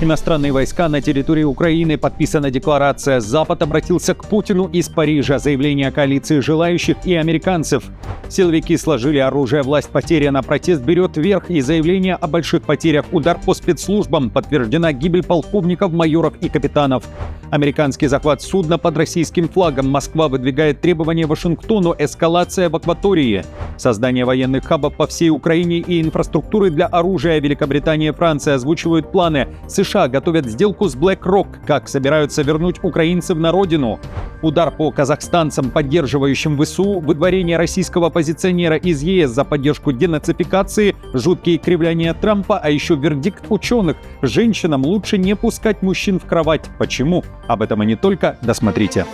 Иностранные войска на территории Украины. Подписана декларация. Запад обратился к Путину из Парижа. Заявление о коалиции желающих и американцев. Силовики сложили оружие. Власть потеряна. Протест берет вверх. И заявление о больших потерях. Удар по спецслужбам. Подтверждена гибель полковников, майоров и капитанов. Американский захват судна под российским флагом. Москва выдвигает требования Вашингтону. Эскалация в акватории. Создание военных хабов по всей Украине и инфраструктуры для оружия. Великобритания и Франция озвучивают планы. США готовят сделку с BlackRock. Как собираются вернуть украинцев на родину? Удар по казахстанцам, поддерживающим ВСУ. Выдворение российского оппозиционера из ЕС за поддержку денацификации. Жуткие кривляния Трампа, а еще вердикт ученых. Женщинам лучше не пускать мужчин в кровать. Почему? Об этом и не только. Досмотрите.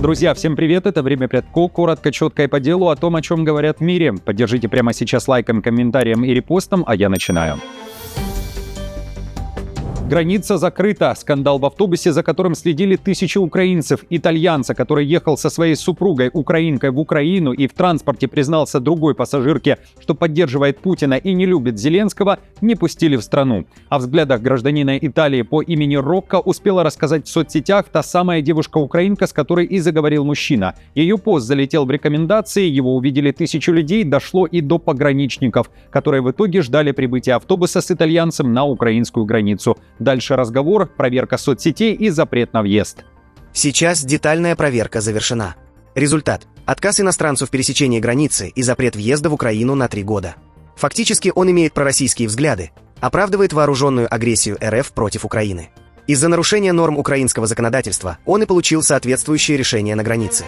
Друзья, всем привет! Это «Время Прядко». Коротко, четко и по делу о том, о чем говорят в мире. Поддержите прямо сейчас лайком, комментарием и репостом, а я начинаю. Граница закрыта. Скандал в автобусе, за которым следили тысячи украинцев. Итальянца, который ехал со своей супругой, украинкой, в Украину и в транспорте признался другой пассажирке, что поддерживает Путина и не любит Зеленского, не пустили в страну. О взглядах гражданина Италии по имени Рокко успела рассказать в соцсетях та самая девушка-украинка, с которой и заговорил мужчина. Ее пост залетел в рекомендации, его увидели тысячи людей, дошло и до пограничников, которые в итоге ждали прибытия автобуса с итальянцем на украинскую границу. Дальше разговор, проверка соцсетей и запрет на въезд. Сейчас детальная проверка завершена. Результат – отказ иностранцу в пересечении границы и запрет въезда в Украину на 3 года. Фактически он имеет пророссийские взгляды, оправдывает вооруженную агрессию РФ против Украины. Из-за нарушения норм украинского законодательства он и получил соответствующее решение на границе.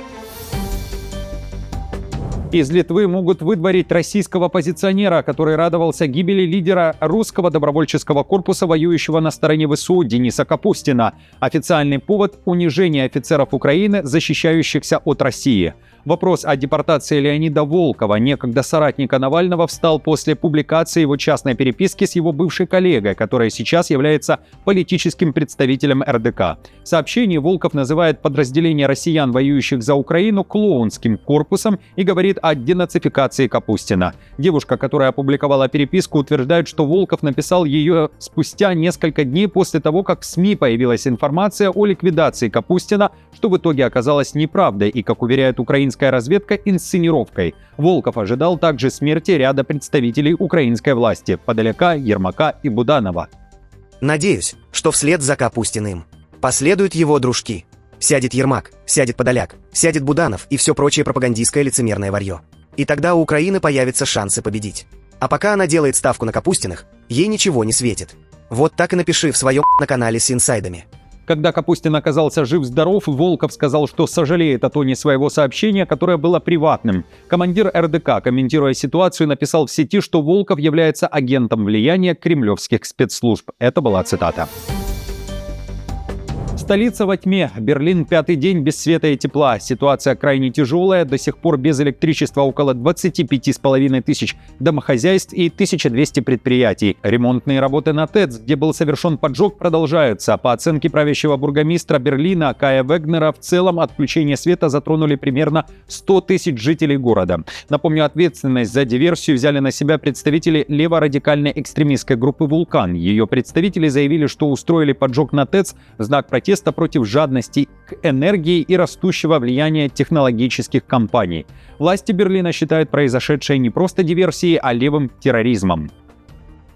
Из Литвы могут выдворить российского оппозиционера, который радовался гибели лидера русского добровольческого корпуса, воюющего на стороне ВСУ Дениса Капустина. Официальный повод – унижение офицеров Украины, защищающихся от России. Вопрос о депортации Леонида Волкова, некогда соратника Навального, встал после публикации его частной переписки с его бывшей коллегой, которая сейчас является политическим представителем РДК. В сообщении Волков называет подразделение россиян, воюющих за Украину, клоунским корпусом и говорит о денацификации Капустина. Девушка, которая опубликовала переписку, утверждает, что Волков написал ее спустя несколько дней после того, как в СМИ появилась информация о ликвидации Капустина, что в итоге оказалось неправдой и, как уверяет украинская разведка, инсценировкой. Волков ожидал также смерти ряда представителей украинской власти – Подоляка, Ермака и Буданова. Надеюсь, что вслед за Капустиным последуют его дружки. Сядет Ермак, сядет Подоляк, сядет Буданов и все прочее пропагандистское лицемерное варьё. И тогда у Украины появятся шансы победить. А пока она делает ставку на Капустиных, ей ничего не светит. Вот так и напиши в своем на канале с инсайдами. Когда Капустин оказался жив-здоров, Волков сказал, что сожалеет о тоне своего сообщения, которое было приватным. Командир РДК, комментируя ситуацию, написал в сети, что Волков является агентом влияния кремлевских спецслужб. Это была цитата. Столица во тьме. Берлин пятый день без света и тепла. Ситуация крайне тяжелая. До сих пор без электричества около 25,5 тысяч домохозяйств и 1200 предприятий. Ремонтные работы на ТЭЦ, где был совершен поджог, продолжаются. По оценке правящего бургомистра Берлина Кая Вегнера, в целом отключение света затронули примерно 100 тысяч жителей города. Напомню, ответственность за диверсию взяли на себя представители леворадикальной экстремистской группы «Вулкан». Ее представители заявили, что устроили поджог на ТЭЦ в знак протеста против жадности к энергии и растущего влияния технологических компаний. Власти Берлина считают произошедшее не просто диверсией, а левым терроризмом.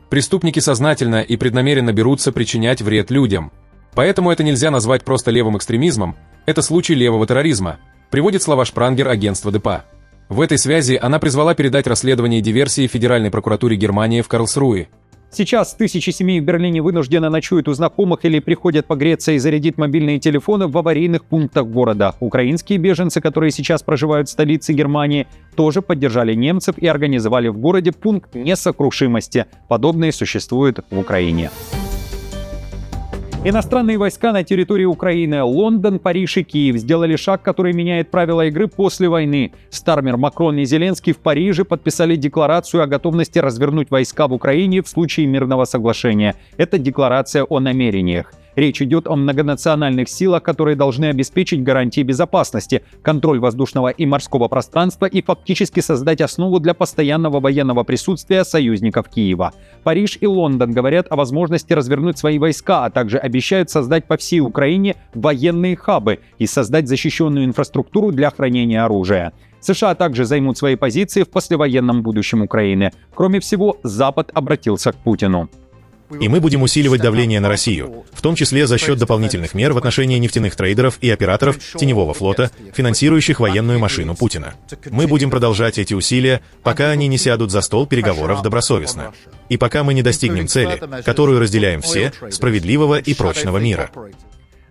Преступники сознательно и преднамеренно берутся причинять вред людям. Поэтому это нельзя назвать просто левым экстремизмом, это случай левого терроризма, приводит слова Шпрангер агентства ДПА. В этой связи она призвала передать расследование диверсии Федеральной прокуратуре Германии в Карлсруэ. Сейчас тысячи семей в Берлине вынужденно ночуют у знакомых или приходят погреться и зарядить мобильные телефоны в аварийных пунктах города. Украинские беженцы, которые сейчас проживают в столице Германии, тоже поддержали немцев и организовали в городе пункт несокрушимости. Подобные существуют в Украине. Иностранные войска на территории Украины. Лондон, Париж и Киев сделали шаг, который меняет правила игры после войны. Стармер, Макрон и Зеленский в Париже подписали декларацию о готовности развернуть войска в Украине в случае мирного соглашения. Это декларация о намерениях. Речь идет о многонациональных силах, которые должны обеспечить гарантии безопасности, контроль воздушного и морского пространства и фактически создать основу для постоянного военного присутствия союзников Киева. Париж и Лондон говорят о возможности развернуть свои войска, а также обещают создать по всей Украине военные хабы и создать защищенную инфраструктуру для хранения оружия. США также займут свои позиции в послевоенном будущем Украины. Кроме всего, Запад обратился к Путину. И мы будем усиливать давление на Россию, в том числе за счет дополнительных мер в отношении нефтяных трейдеров и операторов теневого флота, финансирующих военную машину Путина. Мы будем продолжать эти усилия, пока они не сядут за стол переговоров добросовестно. И пока мы не достигнем цели, которую разделяем все, справедливого и прочного мира.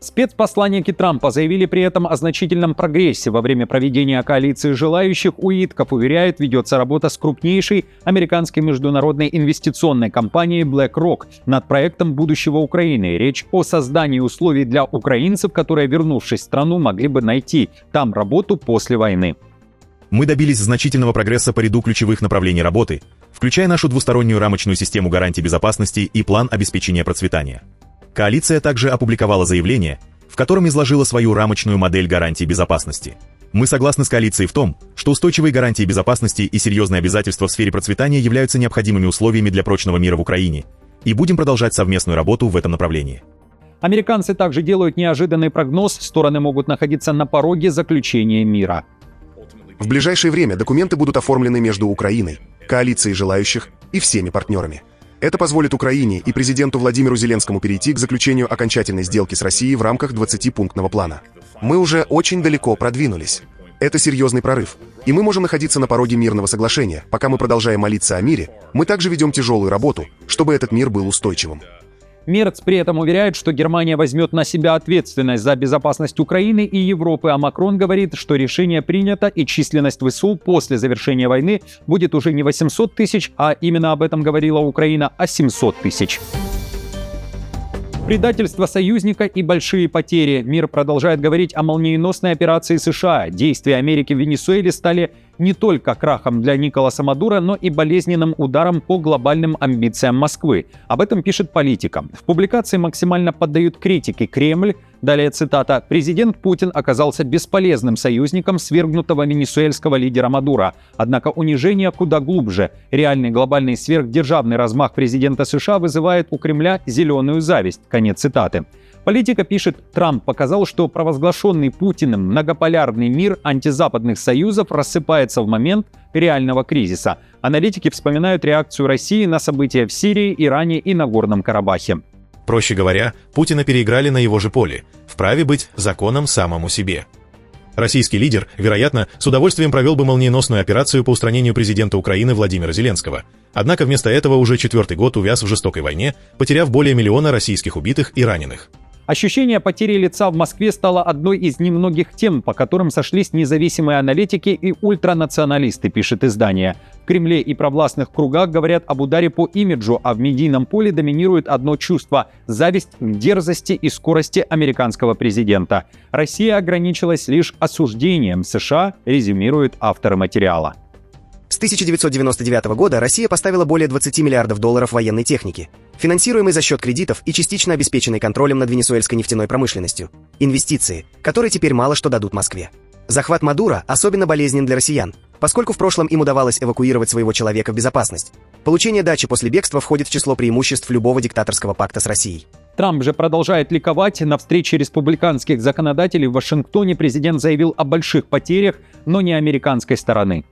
Спецпосланники Трампа заявили при этом о значительном прогрессе. Во время проведения коалиции желающих Уитков уверяет, ведется работа с крупнейшей американской международной инвестиционной компанией BlackRock над проектом будущего Украины. Речь о создании условий для украинцев, которые, вернувшись в страну, могли бы найти там работу после войны. Мы добились значительного прогресса по ряду ключевых направлений работы, включая нашу двустороннюю рамочную систему гарантий безопасности и план обеспечения процветания. Коалиция также опубликовала заявление, в котором изложила свою рамочную модель гарантий безопасности. Мы согласны с коалицией в том, что устойчивые гарантии безопасности и серьезные обязательства в сфере процветания являются необходимыми условиями для прочного мира в Украине, и будем продолжать совместную работу в этом направлении. Американцы также делают неожиданный прогноз, стороны могут находиться на пороге заключения мира. В ближайшее время документы будут оформлены между Украиной, коалицией желающих и всеми партнерами. Это позволит Украине и президенту Владимиру Зеленскому перейти к заключению окончательной сделки с Россией в рамках 20-пунктного плана. Мы уже очень далеко продвинулись. Это серьезный прорыв. И мы можем находиться на пороге мирного соглашения. Пока мы продолжаем молиться о мире, мы также ведем тяжелую работу, чтобы этот мир был устойчивым. Мерц при этом уверяет, что Германия возьмет на себя ответственность за безопасность Украины и Европы, а Макрон говорит, что решение принято и численность ВСУ после завершения войны будет уже не 800 тысяч, а именно об этом говорила Украина, а 700 тысяч. Предательство союзника и большие потери. Мир продолжает говорить о молниеносной операции США. Действия Америки в Венесуэле стали не только крахом для Николаса Мадуро, но и болезненным ударом по глобальным амбициям Москвы. Об этом пишет Политика. В публикации максимально поддают критике Кремль. Далее цитата. «Президент Путин оказался бесполезным союзником свергнутого венесуэльского лидера Мадуро. Однако унижение куда глубже. Реальный глобальный сверхдержавный размах президента США вызывает у Кремля зеленую зависть». Конец цитаты. Политика пишет, Трамп показал, что провозглашенный Путиным многополярный мир антизападных союзов рассыпается в момент реального кризиса. Аналитики вспоминают реакцию России на события в Сирии, Иране и Нагорном Карабахе. Проще говоря, Путина переиграли на его же поле, вправе быть законом самому себе. Российский лидер, вероятно, с удовольствием провел бы молниеносную операцию по устранению президента Украины Владимира Зеленского. Однако вместо этого уже 4-й год увяз в жестокой войне, потеряв более миллиона российских убитых и раненых. Ощущение потери лица в Москве стало одной из немногих тем, по которым сошлись независимые аналитики и ультранационалисты, пишет издание. В Кремле и провластных кругах говорят об ударе по имиджу, а в медийном поле доминирует одно чувство – зависть к дерзости и скорости американского президента. Россия ограничилась лишь осуждением США, резюмируют авторы материала. С 1999 года Россия поставила более 20 миллиардов долларов военной техники, финансируемой за счет кредитов и частично обеспеченной контролем над венесуэльской нефтяной промышленностью. Инвестиции, которые теперь мало что дадут Москве. Захват Мадуро особенно болезнен для россиян, поскольку в прошлом им удавалось эвакуировать своего человека в безопасность. Получение дачи после бегства входит в число преимуществ любого диктаторского пакта с Россией. Трамп же продолжает ликовать. На встрече республиканских законодателей в Вашингтоне президент заявил о больших потерях, но не американской стороны.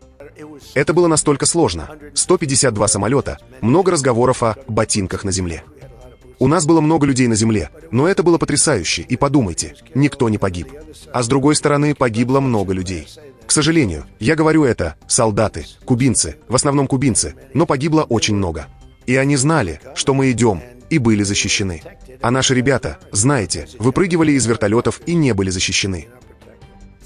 Это было настолько сложно. 152 самолета, много разговоров о ботинках на земле. У нас было много людей на земле, но это было потрясающе, и подумайте, никто не погиб. А с другой стороны, погибло много людей. К сожалению, я говорю это, солдаты, кубинцы, в основном кубинцы, но погибло очень много. И они знали, что мы идем, и были защищены. А наши ребята, знаете, выпрыгивали из вертолетов и не были защищены.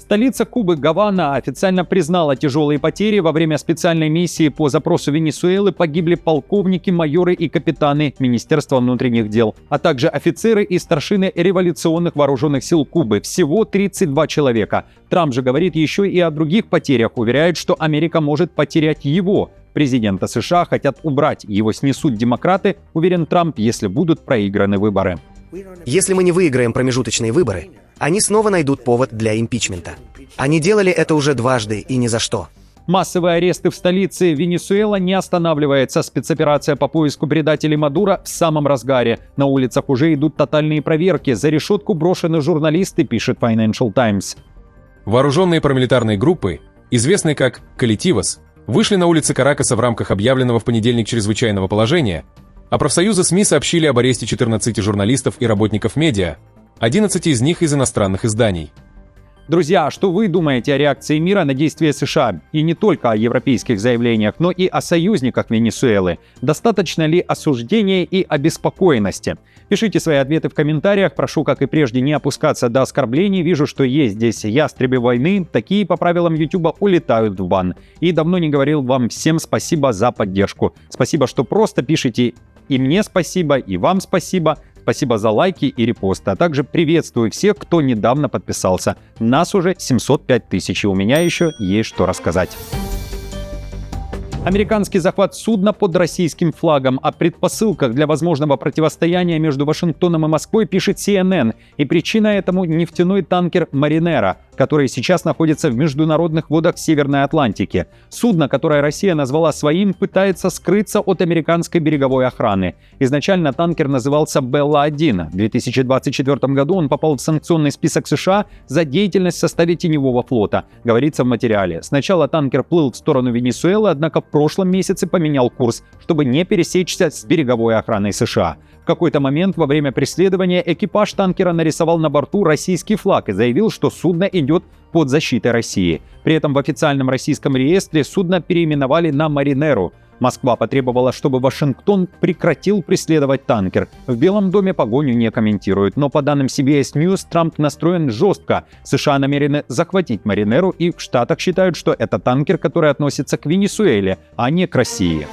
Столица Кубы Гавана официально признала тяжелые потери. Во время специальной миссии по запросу Венесуэлы погибли полковники, майоры и капитаны Министерства внутренних дел, а также офицеры и старшины революционных вооруженных сил Кубы. Всего 32 человека. Трамп же говорит еще и о других потерях, уверяет, что Америка может потерять его. Президента США хотят убрать, его снесут демократы, уверен Трамп, если будут проиграны выборы. Если мы не выиграем промежуточные выборы, они снова найдут повод для импичмента. Они делали это уже дважды и ни за что. Массовые аресты в столице Венесуэла не останавливается. Спецоперация по поиску предателей Мадуро в самом разгаре. На улицах уже идут тотальные проверки. За решетку брошены журналисты, пишет Financial Times. Вооруженные парамилитарные группы, известные как «Коллективос», вышли на улицы Каракаса в рамках объявленного в понедельник чрезвычайного положения, а профсоюзы СМИ сообщили об аресте 14 журналистов и работников медиа, 11 из них из иностранных изданий. Друзья, что вы думаете о реакции мира на действия США? И не только о европейских заявлениях, но и о союзниках Венесуэлы. Достаточно ли осуждения и обеспокоенности? Пишите свои ответы в комментариях. Прошу, как и прежде, не опускаться до оскорблений. Вижу, что есть здесь ястребы войны. Такие, по правилам YouTube, улетают в бан. И давно не говорил вам всем спасибо за поддержку. Спасибо, что просто пишете. И мне спасибо, и вам спасибо. Спасибо за лайки и репосты, а также приветствую всех, кто недавно подписался. Нас уже 705 тысяч, и у меня еще есть что рассказать. Американский захват судна под российским флагом. О предпосылках для возможного противостояния между Вашингтоном и Москвой пишет CNN. И причина этому — нефтяной танкер «Маринера», который сейчас находится в международных водах Северной Атлантики. Судно, которое Россия назвала своим, пытается скрыться от американской береговой охраны. Изначально танкер назывался «Белла-1». В 2024 году он попал в санкционный список США за деятельность в составе теневого флота, говорится в материале. Сначала танкер плыл в сторону Венесуэлы, однако в прошлом месяце поменял курс, чтобы не пересечься с береговой охраной США. В какой-то момент во время преследования экипаж танкера нарисовал на борту российский флаг и заявил, что судно идет под защитой России. При этом в официальном российском реестре судно переименовали на «Маринеру». Москва потребовала, чтобы Вашингтон прекратил преследовать танкер. В Белом доме погоню не комментируют, но по данным CBS News, Трамп настроен жестко. США намерены захватить «Маринеру», и в Штатах считают, что это танкер, который относится к Венесуэле, а не к России.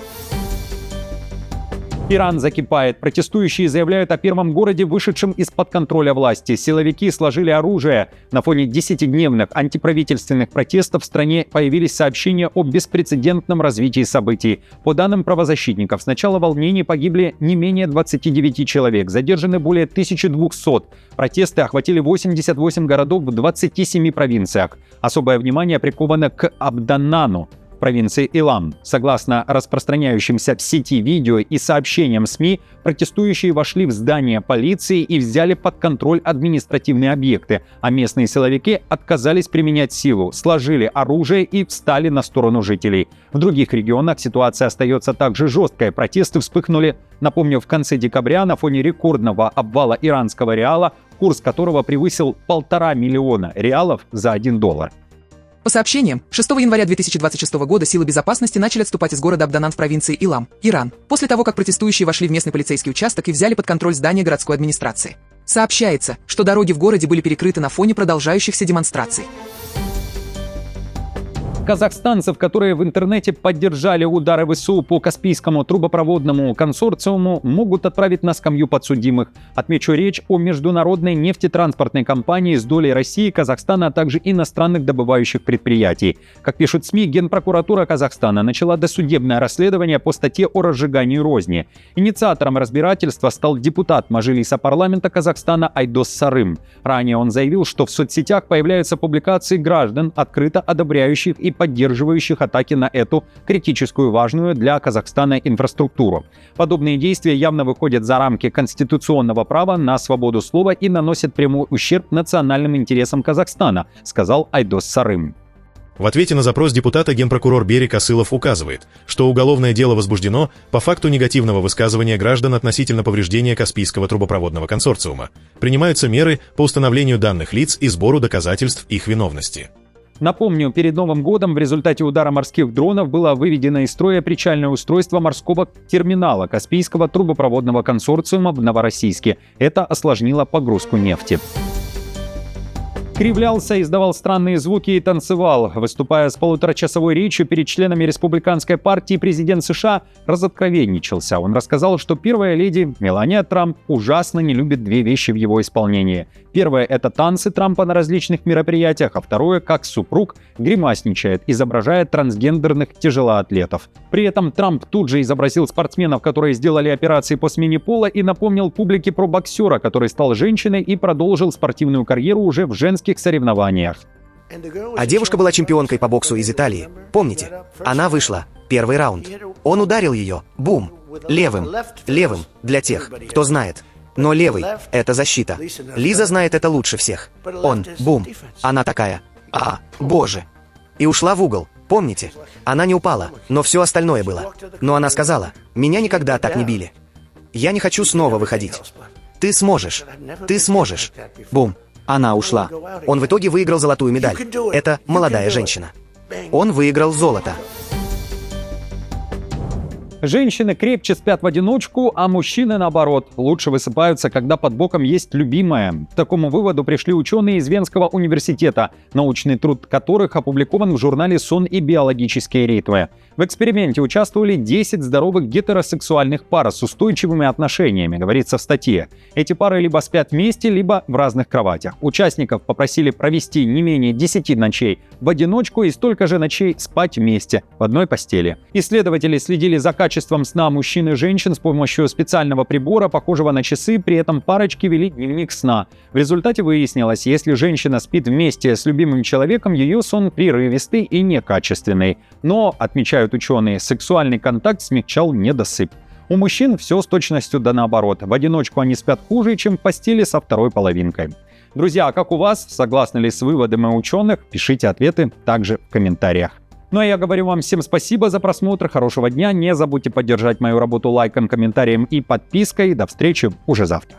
Иран закипает. Протестующие заявляют о первом городе, вышедшем из-под контроля власти. Силовики сложили оружие. На фоне 10-дневных антиправительственных протестов в стране появились сообщения о беспрецедентном развитии событий. По данным правозащитников, с начала волнений погибли не менее 29 человек, задержаны более 1200. Протесты охватили 88 городов в 27 провинциях. Особое внимание приковано к Абданнану, провинции Илам. Согласно распространяющимся в сети видео и сообщениям СМИ, протестующие вошли в здание полиции и взяли под контроль административные объекты, а местные силовики отказались применять силу, сложили оружие и встали на сторону жителей. В других регионах ситуация остается также жесткой. Протесты вспыхнули, напомню, в конце декабря на фоне рекордного обвала иранского реала, курс которого превысил 1,5 миллиона реалов за $1. По сообщениям, 6 января 2026 года силы безопасности начали отступать из города Абданан в провинции Илам, Иран, после того, как протестующие вошли в местный полицейский участок и взяли под контроль здание городской администрации. Сообщается, что дороги в городе были перекрыты на фоне продолжающихся демонстраций. Казахстанцев, которые в интернете поддержали удары ВСУ по Каспийскому трубопроводному консорциуму, могут отправить на скамью подсудимых. Отмечу, речь о международной нефтетранспортной компании с долей России, Казахстана, а также иностранных добывающих предприятий. Как пишут СМИ, Генпрокуратура Казахстана начала досудебное расследование по статье о разжигании розни. Инициатором разбирательства стал депутат Мажилиса парламента Казахстана Айдос Сарым. Ранее он заявил, что в соцсетях появляются публикации граждан, открыто одобряющих и поддерживающих атаки на эту критическую, важную для Казахстана инфраструктуру. Подобные действия явно выходят за рамки конституционного права на свободу слова и наносят прямой ущерб национальным интересам Казахстана, сказал Айдос Сарым. В ответе на запрос депутата генпрокурор Берик Асылов указывает, что уголовное дело возбуждено по факту негативного высказывания граждан относительно повреждения Каспийского трубопроводного консорциума. Принимаются меры по установлению данных лиц и сбору доказательств их виновности. Напомню, перед Новым годом в результате удара морских дронов было выведено из строя причальное устройство морского терминала Каспийского трубопроводного консорциума в Новороссийске. Это осложнило погрузку нефти. кривлялся, издавал странные звуки и танцевал. Выступая с полуторачасовой речью перед членами республиканской партии, президент США разоткровенничался. Он рассказал, что первая леди Мелания Трамп ужасно не любит две вещи в его исполнении. Первое – это танцы Трампа на различных мероприятиях, а второе – как супруг гримасничает, изображая трансгендерных тяжелоатлетов. При этом Трамп тут же изобразил спортсменов, которые сделали операции по смене пола, и напомнил публике про боксера, который стал женщиной и продолжил спортивную карьеру уже в женских соревнованиях. А девушка была чемпионкой по боксу из Италии. Помните? Она вышла. Первый раунд. Он ударил ее. Бум. Левым. Левым. Для тех, кто знает. Но левый — это защита. Лиза знает это лучше всех. Он. Бум. Она такая. Боже. И ушла в угол. Помните? Она не упала, но все остальное было. Но она сказала: «Меня никогда так не били. Я не хочу снова выходить. Ты сможешь. Ты сможешь». Бум. Она ушла. Он в итоге выиграл золотую медаль. Это молодая женщина. Он выиграл золото. Женщины крепче спят в одиночку, а мужчины, наоборот, лучше высыпаются, когда под боком есть любимая. К такому выводу пришли ученые из Венского университета, научный труд которых опубликован в журнале «Сон и биологические ритмы». В эксперименте участвовали 10 здоровых гетеросексуальных пар с устойчивыми отношениями, говорится в статье. Эти пары либо спят вместе, либо в разных кроватях. Участников попросили провести не менее 10 ночей в одиночку и столько же ночей спать вместе в одной постели. Исследователи следили за качеством сна мужчин и женщин с помощью специального прибора, похожего на часы, при этом парочки вели дневник сна. В результате выяснилось, если женщина спит вместе с любимым человеком, ее сон прерывистый и некачественный. Но, отмечают ученые, сексуальный контакт смягчал недосып. У мужчин все с точностью да наоборот. В одиночку они спят хуже, чем в постели со второй половинкой. Друзья, а как у вас? Согласны ли с выводами ученых? Пишите ответы также в комментариях. Ну а я говорю вам всем спасибо за просмотр, хорошего дня. Не забудьте поддержать мою работу лайком, комментарием и подпиской. До встречи уже завтра.